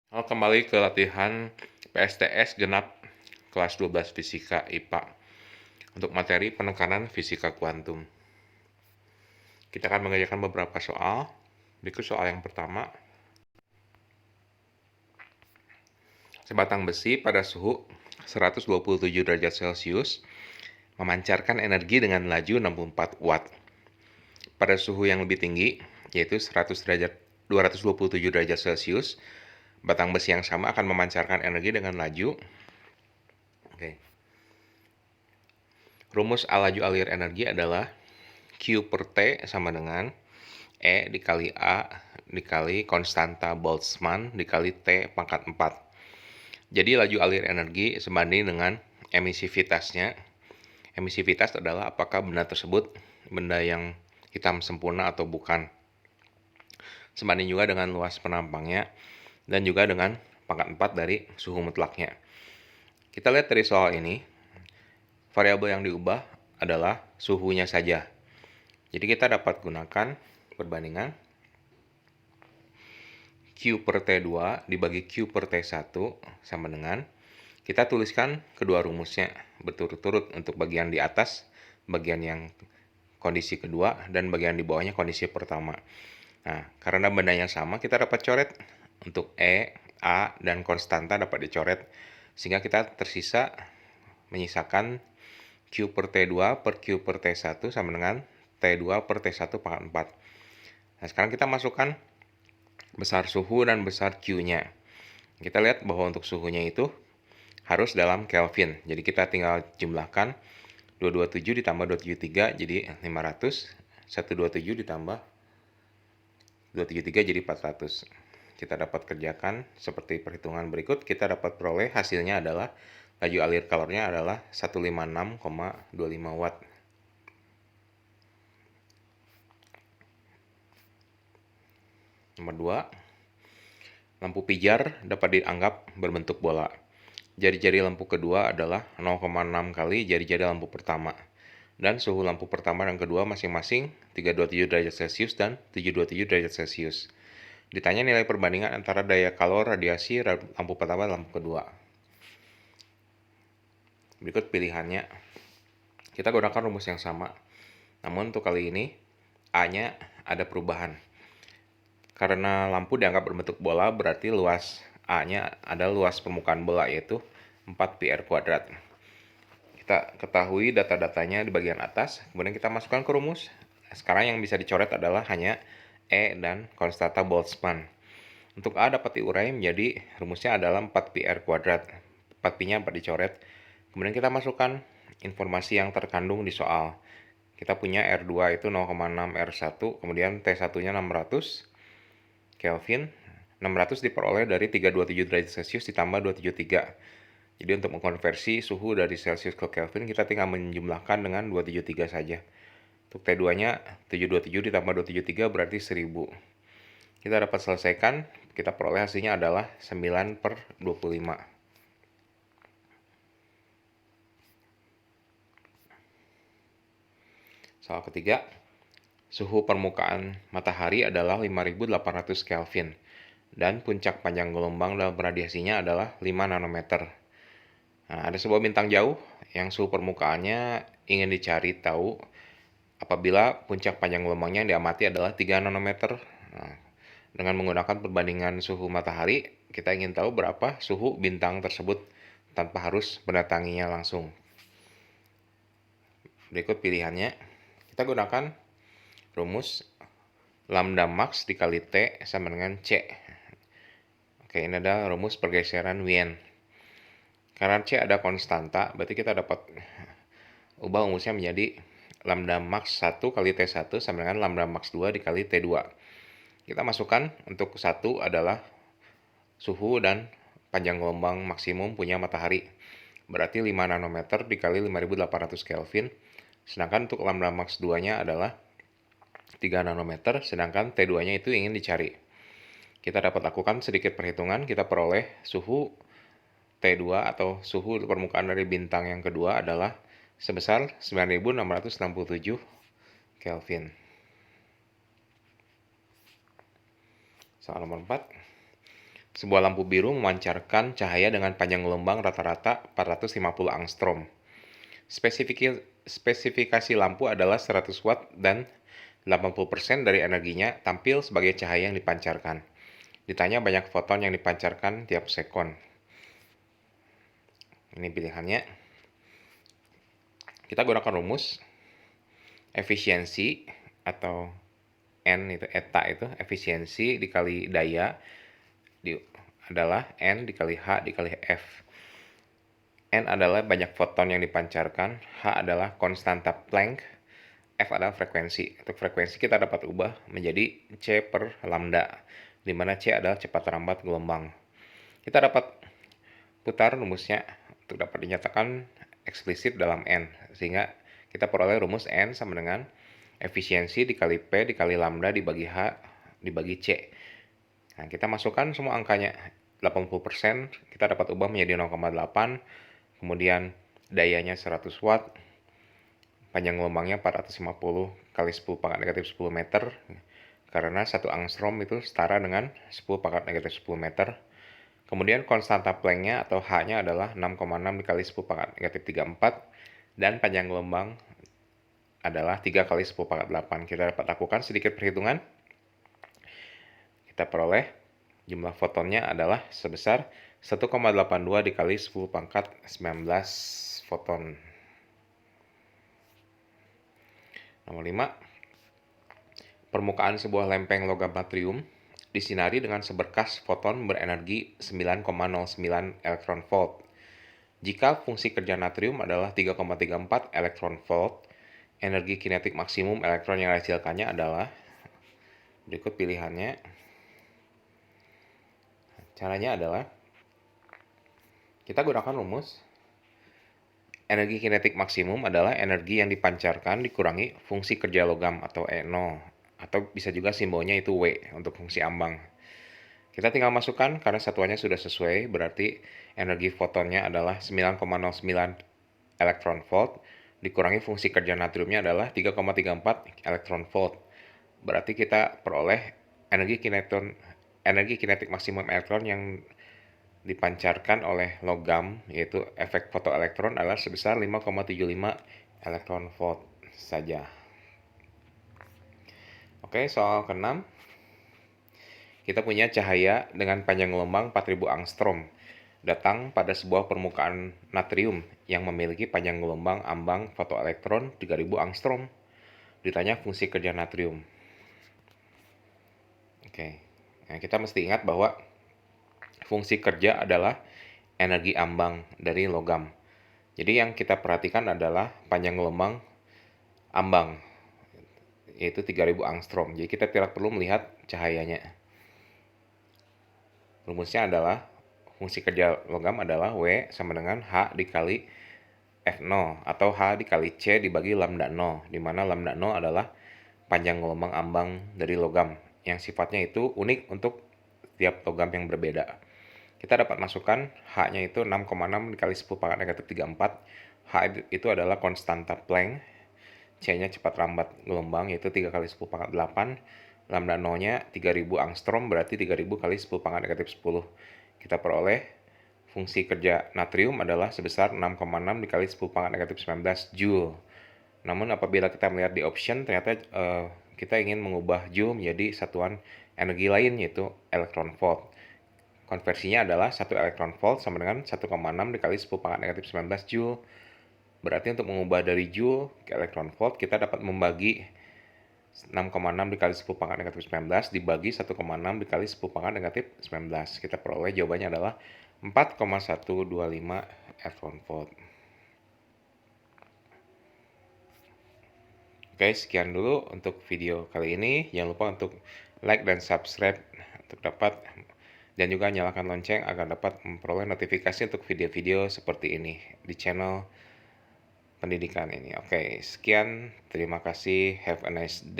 Halo, kembali ke latihan PSTS genap kelas 12 Fisika IPA untuk materi penekanan fisika kuantum. Kita akan mengerjakan beberapa soal. Berikut soal yang pertama. Sebatang besi pada suhu 127 derajat Celcius memancarkan energi dengan laju 64 watt. Pada suhu yang lebih tinggi, yaitu 227 derajat Celcius, batang besi yang sama akan memancarkan energi dengan laju. Rumus laju alir energi adalah Q per T sama dengan E dikali A dikali konstanta Boltzmann dikali T pangkat 4. Jadi laju alir energi sebanding dengan emisivitasnya. Emisivitas adalah apakah benda tersebut benda yang hitam sempurna atau bukan. Sebanding juga dengan luas penampangnya dan juga dengan pangkat 4 dari suhu mutlaknya. Kita lihat dari soal ini, variabel yang diubah adalah suhunya saja. Jadi kita dapat gunakan perbandingan Q per T2 dibagi Q per T1 sama dengan, kita tuliskan kedua rumusnya berturut-turut untuk bagian di atas, bagian yang kondisi kedua, dan bagian di bawahnya kondisi pertama. Nah, karena bendanya sama, kita dapat coret untuk E, A, dan konstanta dapat dicoret, sehingga kita tersisa menyisakan Q per T2 per Q per T1 sama dengan T2 per T1 pangkat 4. Nah, sekarang kita masukkan besar suhu dan besar Q-nya. Kita lihat bahwa untuk suhunya itu harus dalam Kelvin. Jadi kita tinggal jumlahkan 227 ditambah 273 jadi 500. 127 ditambah 273 jadi 400. Kita dapat kerjakan seperti perhitungan berikut. Kita dapat peroleh hasilnya adalah laju alir kalornya adalah 156,25 watt. Nomor 2, lampu pijar dapat dianggap berbentuk bola. Jari-jari lampu kedua adalah 0,6 kali jari-jari lampu pertama. Dan suhu lampu pertama dan kedua masing-masing 327 derajat Celcius dan 727 derajat Celcius. Ditanya nilai perbandingan antara daya kalor radiasi lampu pertama dan lampu kedua. Berikut pilihannya. Kita gunakan rumus yang sama. Namun untuk kali ini, A-nya ada perubahan. Karena lampu dianggap berbentuk bola, berarti luas A-nya ada luas permukaan bola, yaitu 4 pi r kuadrat. Kita ketahui data-datanya di bagian atas, kemudian kita masukkan ke rumus. Sekarang yang bisa dicoret adalah hanya E dan konstanta Boltzmann. Untuk A dapat diurai menjadi rumusnya adalah 4 pi r kuadrat. 4 pi-nya dapat dicoret. Kemudian kita masukkan informasi yang terkandung di soal. Kita punya R2 itu 0,6 R1, kemudian T1-nya 600 Kelvin. 600 diperoleh dari 327 derajat Celcius ditambah 273. Jadi untuk mengkonversi suhu dari Celcius ke Kelvin, kita tinggal menjumlahkan dengan 273 saja. Untuk T2-nya 727 ditambah 273 berarti 1000. Kita dapat selesaikan, kita peroleh hasilnya adalah 9/25. Soal ketiga, suhu permukaan matahari adalah 5800 Kelvin dan puncak panjang gelombang dalam radiasinya adalah 5 nanometer. Nah, ada sebuah bintang jauh yang suhu permukaannya ingin dicari tahu apabila puncak panjang gelombangnya yang diamati adalah 3 nanometer. Nah, dengan menggunakan perbandingan suhu matahari, kita ingin tahu berapa suhu bintang tersebut tanpa harus mendatanginya langsung. Berikut pilihannya. Kita gunakan rumus lambda max dikali T sama dengan C. Oke, ini adalah rumus pergeseran Wien. Karena C ada konstanta, berarti kita dapat ubah rumusnya menjadi lambda max 1 kali T1 sama dengan lambda max 2 dikali T2. Kita masukkan untuk 1 adalah suhu dan panjang gelombang maksimum punya matahari. Berarti 5 nanometer dikali 5800 Kelvin. Sedangkan untuk lambda max 2-nya adalah 3 nanometer, sedangkan T2-nya itu ingin dicari. Kita dapat lakukan sedikit perhitungan, kita peroleh suhu T2 atau suhu permukaan dari bintang yang kedua adalah sebesar 9667 Kelvin. Soal nomor 4. Sebuah lampu biru memancarkan cahaya dengan panjang gelombang rata-rata 450 angstrom. Spesifikasi lampu adalah 100 watt dan 80% dari energinya tampil sebagai cahaya yang dipancarkan. Ditanya banyak foton yang dipancarkan tiap sekon. Ini pilihannya. Kita gunakan rumus efisiensi atau N itu eta itu efisiensi dikali daya adalah N dikali H dikali F. N adalah banyak foton yang dipancarkan, H adalah konstanta Planck, F adalah frekuensi. Untuk frekuensi kita dapat ubah menjadi C per lambda, di mana C adalah cepat lambat gelombang. Kita dapat putar rumusnya untuk dapat dinyatakan eksplisit dalam N, sehingga kita peroleh rumus N sama dengan efisiensi dikali P dikali lambda dibagi H dibagi C. Nah, kita masukkan semua angkanya. 80% kita dapat ubah menjadi 0,8, kemudian dayanya 100 watt, panjang gelombangnya 450 kali 10 pangkat negatif 10 meter, karena 1 angstrom itu setara dengan 10 pangkat negatif 10 meter. Kemudian konstanta Planck-nya atau H-nya adalah 6,6 dikali 10 pangkat negatif 34, dan panjang gelombang adalah 3 kali 10 pangkat 8. Kita dapat lakukan sedikit perhitungan. Kita peroleh jumlah fotonnya adalah sebesar 1,82 dikali 10 pangkat 19 foton. Nomor 5. Permukaan sebuah lempeng logam natrium disinari dengan seberkas foton berenergi 9,09 elektron volt. Jika fungsi kerja natrium adalah 3,34 elektron volt, energi kinetik maksimum elektron yang dihasilkannya adalah berikut pilihannya. Caranya adalah kita gunakan rumus energi kinetik maksimum adalah energi yang dipancarkan dikurangi fungsi kerja logam atau E0, atau bisa juga simbolnya itu W untuk fungsi ambang. Kita tinggal masukkan karena satuannya sudah sesuai, berarti energi fotonnya adalah 9,09 elektron volt dikurangi fungsi kerja natriumnya adalah 3,34 elektron volt. Berarti kita peroleh energi kinetik maksimum elektron yang dipancarkan oleh logam, yaitu efek fotoelektron, adalah sebesar 5,75 elektron volt saja. Oke, soal ke-6. Kita punya cahaya dengan panjang gelombang 4000 angstrom datang pada sebuah permukaan natrium yang memiliki panjang gelombang ambang fotoelektron 3000 angstrom. Ditanya fungsi kerja natrium. Oke. Nah, kita mesti ingat bahwa fungsi kerja adalah energi ambang dari logam. Jadi yang kita perhatikan adalah panjang gelombang ambang, yaitu 3000 angstrom. Jadi kita tidak perlu melihat cahayanya. Rumusnya adalah fungsi kerja logam adalah W sama dengan H dikali F0 atau H dikali C dibagi lambda 0, di mana lambda 0 adalah panjang gelombang ambang dari logam yang sifatnya itu unik untuk tiap logam yang berbeda. Kita dapat masukkan H-nya itu 6,6 dikali 10 pangkat negatif 34. H itu adalah konstanta Planck. C-nya cepat lambat gelombang yaitu 3 kali 10 pangkat 8. Lambda 0-nya 3000 angstrom berarti 3000 kali 10 pangkat negatif 10. Kita peroleh fungsi kerja natrium adalah sebesar 6,6 dikali 10 pangkat negatif 19 Joule. Namun apabila kita melihat di option, ternyata kita ingin mengubah Joule menjadi satuan energi lain, yaitu elektron volt. Konversinya adalah 1 elektron volt sama dengan 1,6 dikali 10 pangkat negatif 19 Joule. Berarti untuk mengubah dari Joule ke elektron volt, kita dapat membagi 6,6 dikali 10 pangkat negatif 19 dibagi 1,6 dikali 10 pangkat negatif 19. Kita peroleh jawabannya adalah 4,125 elektron volt. Oke, sekian dulu untuk video kali ini. Jangan lupa untuk like dan subscribe untuk dapat, dan juga nyalakan lonceng agar dapat memperoleh notifikasi untuk video-video seperti ini di channel pendidikan ini. Oke, sekian. Terima kasih. Have a nice day.